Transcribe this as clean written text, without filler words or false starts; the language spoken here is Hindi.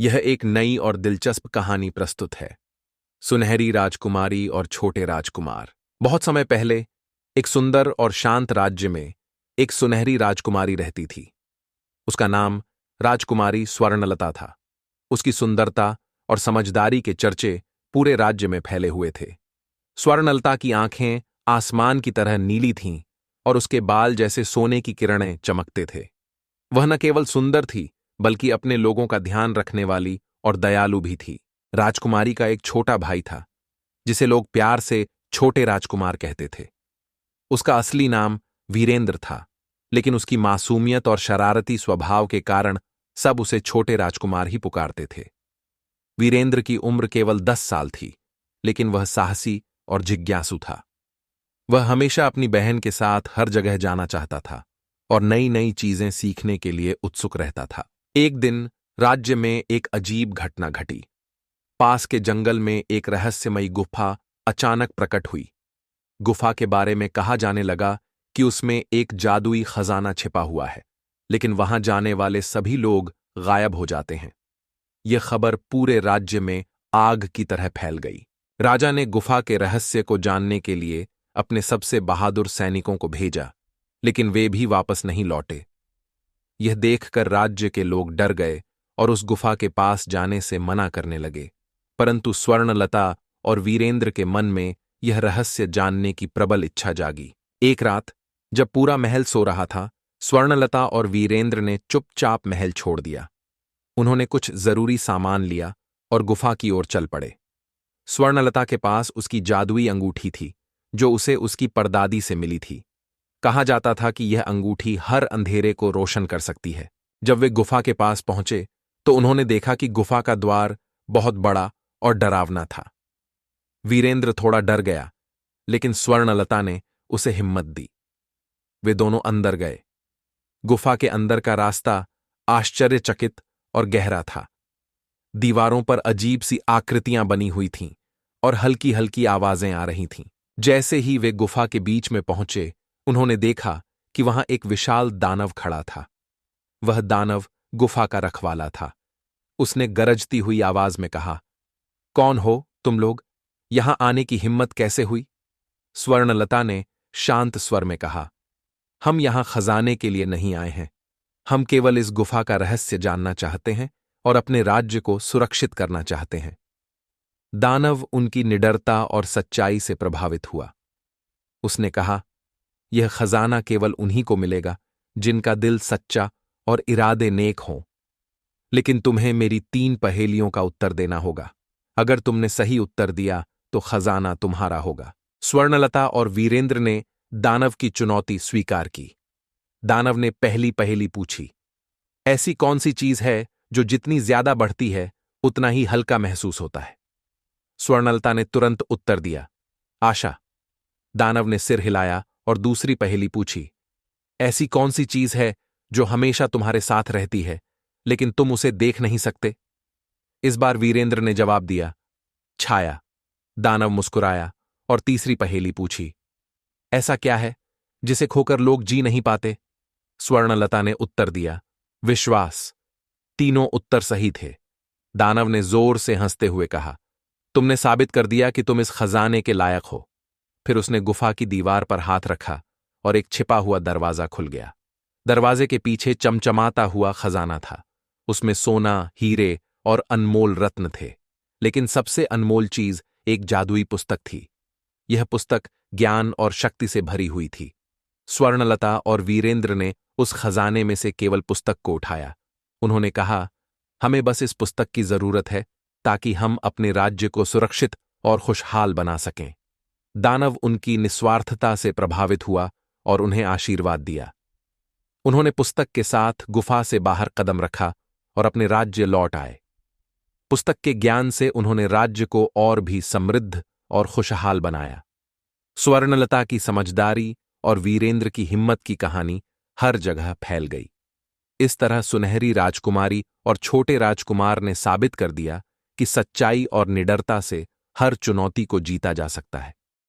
यह एक नई और दिलचस्प कहानी प्रस्तुत है। सुनहरी राजकुमारी और छोटे राजकुमार। बहुत समय पहले एक सुंदर और शांत राज्य में एक सुनहरी राजकुमारी रहती थी। उसका नाम राजकुमारी स्वर्णलता था। उसकी सुंदरता और समझदारी के चर्चे पूरे राज्य में फैले हुए थे। स्वर्णलता की आंखें आसमान की तरह नीली थीं और उसके बाल जैसे सोने की किरणें चमकते थे। वह न केवल सुंदर थी बल्कि अपने लोगों का ध्यान रखने वाली और दयालु भी थी। राजकुमारी का एक छोटा भाई था जिसे लोग प्यार से छोटे राजकुमार कहते थे। उसका असली नाम वीरेंद्र था, लेकिन उसकी मासूमियत और शरारती स्वभाव के कारण सब उसे छोटे राजकुमार ही पुकारते थे। वीरेंद्र की उम्र केवल 10 साल थी, लेकिन वह साहसी और जिज्ञासु था। वह हमेशा अपनी बहन के साथ हर जगह जाना चाहता था और नई नई चीजें सीखने के लिए उत्सुक रहता था। एक दिन राज्य में एक अजीब घटना घटी। पास के जंगल में एक रहस्यमयी गुफा अचानक प्रकट हुई। गुफा के बारे में कहा जाने लगा कि उसमें एक जादुई खजाना छिपा हुआ है, लेकिन वहां जाने वाले सभी लोग गायब हो जाते हैं। यह खबर पूरे राज्य में आग की तरह फैल गई। राजा ने गुफा के रहस्य को जानने के लिए अपने सबसे बहादुर सैनिकों को भेजा, लेकिन वे भी वापस नहीं लौटे। यह देखकर राज्य के लोग डर गए और उस गुफा के पास जाने से मना करने लगे। परंतु स्वर्णलता और वीरेंद्र के मन में यह रहस्य जानने की प्रबल इच्छा जागी। एक रात जब पूरा महल सो रहा था, स्वर्णलता और वीरेंद्र ने चुपचाप महल छोड़ दिया। उन्होंने कुछ जरूरी सामान लिया और गुफा की ओर चल पड़े। स्वर्णलता के पास उसकी जादुई अंगूठी थी, जो उसे उसकी परदादी से मिली थी। कहा जाता था कि यह अंगूठी हर अंधेरे को रोशन कर सकती है। जब वे गुफा के पास पहुंचे तो उन्होंने देखा कि गुफा का द्वार बहुत बड़ा और डरावना था। वीरेंद्र थोड़ा डर गया, लेकिन स्वर्णलता ने उसे हिम्मत दी। वे दोनों अंदर गए। गुफा के अंदर का रास्ता आश्चर्यचकित और गहरा था। दीवारों पर अजीब सी आकृतियां बनी हुई थीं और हल्की हल्की आवाजें आ रही थीं। जैसे ही वे गुफा के बीच में पहुंचे, उन्होंने देखा कि वहां एक विशाल दानव खड़ा था। वह दानव गुफा का रखवाला था। उसने गरजती हुई आवाज में कहा, कौन हो तुम लोग? यहां आने की हिम्मत कैसे हुई? स्वर्णलता ने शांत स्वर में कहा, हम यहां खजाने के लिए नहीं आए हैं। हम केवल इस गुफा का रहस्य जानना चाहते हैं और अपने राज्य को सुरक्षित करना चाहते हैं। दानव उनकी निडरता और सच्चाई से प्रभावित हुआ। उसने कहा, यह खजाना केवल उन्हीं को मिलेगा जिनका दिल सच्चा और इरादे नेक हों। लेकिन तुम्हें मेरी 3 पहेलियों का उत्तर देना होगा। अगर तुमने सही उत्तर दिया तो खजाना तुम्हारा होगा। स्वर्णलता और वीरेंद्र ने दानव की चुनौती स्वीकार की। दानव ने पहली पहेली पूछी, ऐसी कौन सी चीज है जो जितनी ज्यादा बढ़ती है उतना ही हल्का महसूस होता है? स्वर्णलता ने तुरंत उत्तर दिया, आशा। दानव ने सिर हिलाया और दूसरी पहेली पूछी, ऐसी कौन सी चीज है जो हमेशा तुम्हारे साथ रहती है लेकिन तुम उसे देख नहीं सकते? इस बार वीरेंद्र ने जवाब दिया, छाया। दानव मुस्कुराया और तीसरी पहेली पूछी, ऐसा क्या है जिसे खोकर लोग जी नहीं पाते? स्वर्णलता ने उत्तर दिया, विश्वास। तीनों उत्तर सही थे। दानव ने जोर से हंसते हुए कहा, तुमने साबित कर दिया कि तुम इस खजाने के लायक हो। फिर उसने गुफा की दीवार पर हाथ रखा और एक छिपा हुआ दरवाजा खुल गया। दरवाजे के पीछे चमचमाता हुआ खजाना था। उसमें सोना, हीरे और अनमोल रत्न थे, लेकिन सबसे अनमोल चीज एक जादुई पुस्तक थी। यह पुस्तक ज्ञान और शक्ति से भरी हुई थी। स्वर्णलता और वीरेंद्र ने उस खजाने में से केवल पुस्तक को उठाया। उन्होंने कहा, हमें बस इस पुस्तक की जरूरत है ताकि हम अपने राज्य को सुरक्षित और खुशहाल बना सकें। दानव उनकी निस्वार्थता से प्रभावित हुआ और उन्हें आशीर्वाद दिया। उन्होंने पुस्तक के साथ गुफा से बाहर कदम रखा और अपने राज्य लौट आए। पुस्तक के ज्ञान से उन्होंने राज्य को और भी समृद्ध और खुशहाल बनाया। स्वर्णलता की समझदारी और वीरेंद्र की हिम्मत की कहानी हर जगह फैल गई। इस तरह सुनहरी राजकुमारी और छोटे राजकुमार ने साबित कर दिया कि सच्चाई और निडरता से हर चुनौती को जीता जा सकता है।